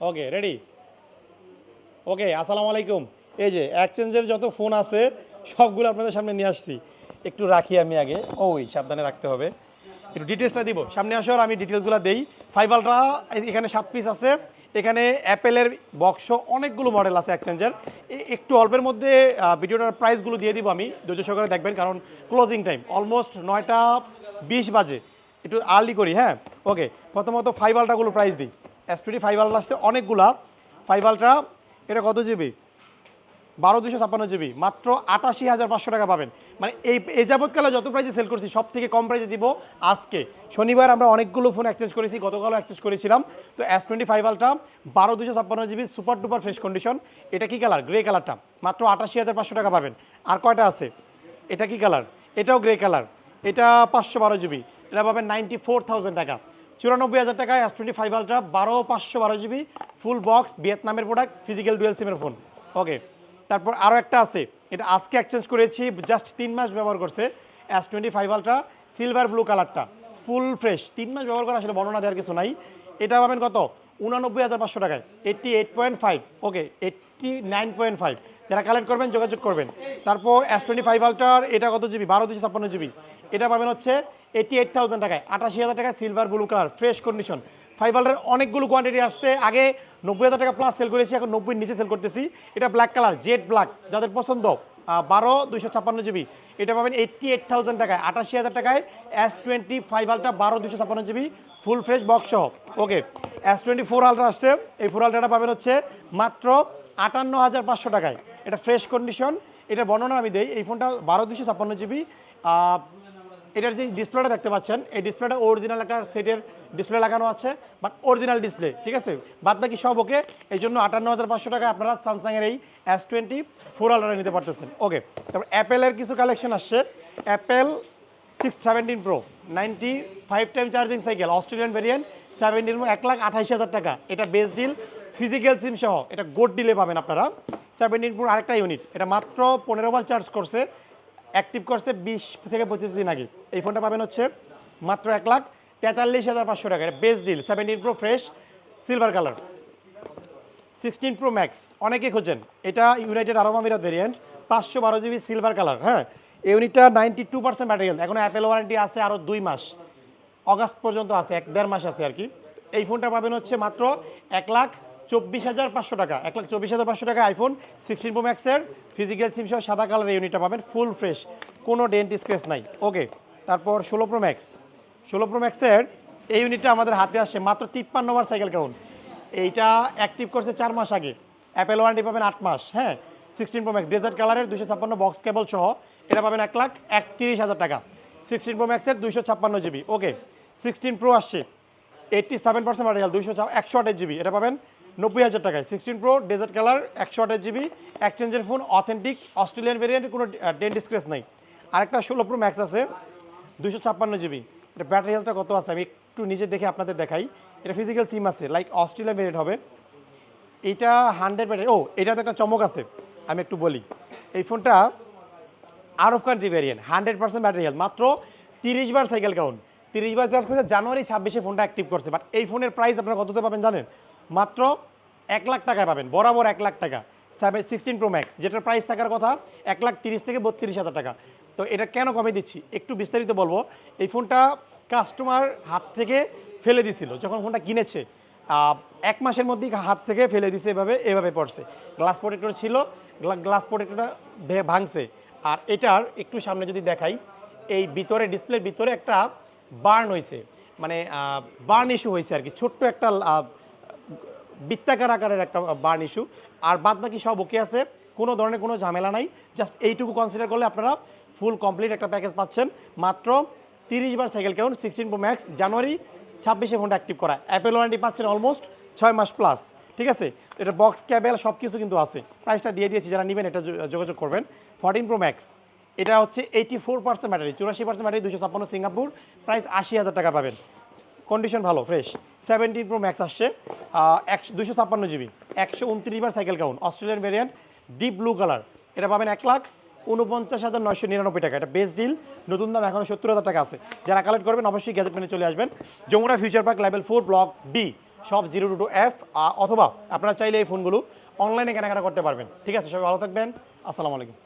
Okay ready. ওকে আসসালামু আলাইকুম। এই যে এক্সচেঞ্জের যত ফোন আছে সবগুলো আপনাদের সামনে নিয়ে আসছি। একটু রাখি আমি আগে, ওই সাবধানে রাখতে হবে। একটু ডিটেলসটা দিব, সামনে আসার আমি ডিটেলসগুলো দেই। 5 আলট্রা এখানে 7 পিস আছে। এখানে অ্যাপেলের বক্স অনেকগুলো মডেল আছে এক্সচেঞ্জের। একটু অল্পের মধ্যে ভিডিওটার প্রাইসগুলো দিয়ে দিব, আমি ধৈর্য সহকারে দেখবেন কারণ ক্লোজিং টাইম অলমোস্ট 9টা 20 বাজে, একটু আর্লি করি। হ্যাঁ ওকে, প্রথমত 5 আলট্রাগুলো প্রাইস দিই। S20 5 আলট্রা আসছে অনেকগুলা। 5 আলট্রা এটা কত জিবি? 12 256 জিবি, মাত্র 88,500 টাকা পাবেন। মানে এই যাবৎকালে যত প্রাইসে সেল করছি সব থেকে কম প্রাইসে দিব আজকে। শনিবার আমরা অনেকগুলো ফোন এক্সচেঞ্জ করেছি, গতকালও এক্সচেঞ্জ করেছিলাম। তো S20 5 ultra 12 256 GB super duper fresh condition. এটা কি কালার? গ্রে কালারটা, মাত্র 88,500 টাকা পাবেন। আর কয়টা আছে? এটা কি কালার? এটাও গ্রে কালার, এটা 512 জিবি, এটা পাবেন 94,000 টাকা। 94,000 টাকায় S20 5 ultra 512 GB full box, ভিয়েতনামের প্রোডাক্ট, ফিজিক্যাল ডুয়েল সিমের ফোন। ওকে, তারপর আরও একটা আছে, এটা আজকে এক্সচেঞ্জ করেছি, জাস্ট 3 মাস ব্যবহার করছে। S20 5 আলট্রা সিলভার ব্লু কালারটা ফুল ফ্রেশ, 3 মাস ব্যবহার করা আসলে বর্ণনা দেওয়ার কিছু নাই। এটা পাবেন কত? 89,500 টাকায়, 88.5। ওকে, 89.5। যারা কালেক্ট করবেন যোগাযোগ করবেন। তারপর S20 5 আলট্রার এটা কত জিবি? 12 256 জিবি, এটা পাবেন হচ্ছে 88,000 টাকায়, 88,000 টাকায় silver blue colour fresh condition. 5 আলট্রার অনেকগুলো কোয়ান্টিটি আসছে, আগে 90,000 টাকা প্লাস সেল করেছি, এখন 90 নিচে সেল করতেছি। এটা ব্ল্যাক কালার, জেড ব্ল্যাক, যাদের পছন্দ 12 256 জিবি, এটা পাবেন 88,000 টাকায়, 88,000 টাকায়। S20 5 ultra 12 256 GB full fresh box সহ। ওকে, S24 আলট্রা আসছে, এই 4 আলট্রাটা পাবেন হচ্ছে মাত্র 58,500 টাকায়, এটা ফ্রেশ কন্ডিশন। এটা বর্ণনা আমি দেই, এই ফোনটা 12 256 জিবি। এটার যে ডিসপ্লেটা দেখতে পাচ্ছেন, এই ডিসপ্লেটা অরিজিনাল একটা সেটের ডিসপ্লে লাগানো আছে, বাট অরিজিনাল ডিসপ্লে, ঠিক আছে, বাদ বাকি সব ওকে। এই জন্য 58,500 টাকায় আপনারা স্যামসাংয়ের এই S24 আলট্রা নিতে পারতেছেন। ওকে, তারপর অ্যাপেলের কিছু কালেকশন আসছে। Apple 617 pro 95 time charging cycle, Australian variant, 17 1,28,000 টাকা, এটা বেস্ট ডিল, ফিজিক্যাল সিম সহ, এটা গোড ডিলে পাবেন আপনারা। 17 প্রো আরেকটা ইউনিট, এটা মাত্র 15 বার চার্জ করছে, অ্যাক্টিভ করছে 20 থেকে 25 দিন আগে। এই ফোনটা পাবেন হচ্ছে মাত্র 1,43,500 টাকা, এটা best deal. 17 pro fresh silver colour. 16 pro max অনেকে খোঁজেন, এটা ইউনাইটেড আরব আমিরাত ভেরিয়েন্ট, 512 জিবি সিলভার কালার। হ্যাঁ, এই ইউনিটটা 92% ব্যাটারি হেলথ, এখন অ্যাপেল ওয়ারেন্টি আছে আরও 2 মাস, অগাস্ট পর্যন্ত আছে, 1-1.5 মাস আছে আর কি। এই ফোনটা পাবেন হচ্ছে মাত্র 1,24,500 টাকা, 1,24,500 টাকা আইফোন 16 প্রো ম্যাক্সের ফিজিক্যাল সিম সহ সাদা কালারের ইউনিটটা পাবেন ফুল ফ্রেশ, কোনো ডেন্ট স্ক্র্যাচ নাই। ওকে, তারপর 16 প্রো ম্যাক্স, 16 প্রো ম্যাক্সের এই ইউনিটটা আমাদের হাতে আসছে মাত্র 53 বার সাইকেল কাউন্ট, এইটা অ্যাক্টিভ করছে 4 মাস আগে, অ্যাপেল ওয়ারেন্টি পাবেন 8 মাস। হ্যাঁ, 16 প্রো ম্যাক্স ডেজার্ট কালারের 256 বক্স কেবল সহ, এটা পাবেন 1,31,000 টাকা। 16 প্রো ম্যাক্সের 256 জিবি। ওকে, 16 প্রো আসছে 87% ব্যাটারি, 128 জিবি, এটা পাবেন 90,000 টাকায়। 16 প্রো ডেজার্ট কালার 128 জিবি, এক্সচেঞ্জের ফোন, অথেন্টিক অস্ট্রেলিয়ান ভেরিয়েন্ট, কোনো ডেন্ট স্ক্র্যাচ নাই। আরেকটা 16 প্রো ম্যাক্স আছে 256 জিবি, এটা ব্যাটারি হেলথটা কত আছে আমি একটু নিজে দেখে আপনাদের দেখাই। এটা ফিজিক্যাল সিম আছে, লাইক অস্ট্রেলিয়ান ভেরিয়েন্ট হবে। এইটা 100 ব্যাটারি। ও, এটাতে একটা চমক আছে, আমি একটু বলি। এই ফোনটা out of country variant, 100% battery health, মাত্র 30 বার সাইকেল কাউন্ট, 30 বার চার্জ করছে, জানুয়ারি 26-এ ফোনটা অ্যাক্টিভ করছে। বাট এই ফোনের প্রাইস আপনারা কততে পাবেন জানেন? মাত্র 1 লাখ টাকায় পাবেন, বরাবর 1 লাখ টাকা। 16 প্রো ম্যাক্স, যেটার প্রাইস থাকার কথা 1,30,000 থেকে 32,000 টাকা। তো এটা কেন কমে দিচ্ছি একটু বিস্তারিত বলবো। এই ফোনটা কাস্টমার হাত থেকে ফেলে দিছিল যখন ফোনটা কিনেছে, 1 মাসের মধ্যেই হাত থেকে ফেলে দিছে, এভাবে পড়ছে। গ্লাস প্রোটেক্টর ছিল, গ্লাস প্রোটেক্টরটা ভাঙছে। আর এটার একটু সামনে যদি দেখাই, এই ভিতরে ডিসপ্লের ভিতরে একটা বার্ন হয়েছে, মানে বার্ন ইস্যু হয়েছে আর কি, ছোট্ট একটা বৃত্তাকার আকারের একটা বার্ন ইস্যু। আর বাদ বাকি সব ওকে আছে, কোনো ধরনের কোনো ঝামেলা নাই। জাস্ট এইটুকু কনসিডার করলে আপনারা ফুল কমপ্লিট একটা প্যাকেজ পাচ্ছেন। মাত্র 30 বার সাইকেল কাউন্ট, 16 প্রো ম্যাক্স, জানুয়ারি 26-এ ফোনটা অ্যাক্টিভ করা, অ্যাপেল ওয়ারেন্টি পাচ্ছেন অলমোস্ট 6 মাস প্লাস। ঠিক আছে, এটা বক্স ক্যাবেল সব কিছু কিন্তু আছে, প্রাইসটা দিয়ে দিয়েছি, যারা নেবেন এটা যোগাযোগ করবেন। 14 প্রো ম্যাক্স, এটা হচ্ছে 84% ব্যাটারি, 84% ব্যাটারি, 256 সিঙ্গাপুর, প্রাইস 80,000 টাকা পাবেন, কন্ডিশন ভালো ফ্রেশ। 17 প্রো ম্যাক্স আসছে 256 জিবি, 129 বার cycle count, Australian variant, deep blue colour, এটা পাবেন 1,49,999 টাকা, এটা বেস্ট ডিল। নতুন দাম এখনও 70,000 টাকা আছে। যারা কালেক্ট করবেন অবশ্যই গ্যাজেট মেনে চলে আসবেন, Jamuna future park level 4 block B, shop 022F, অথবা আপনারা চাইলে এই ফোনগুলো অনলাইনে কেনাকাটা করতে পারবেন। ঠিক আছে, সবাই ভালো থাকবেন, আসসালামু আলাইকুম।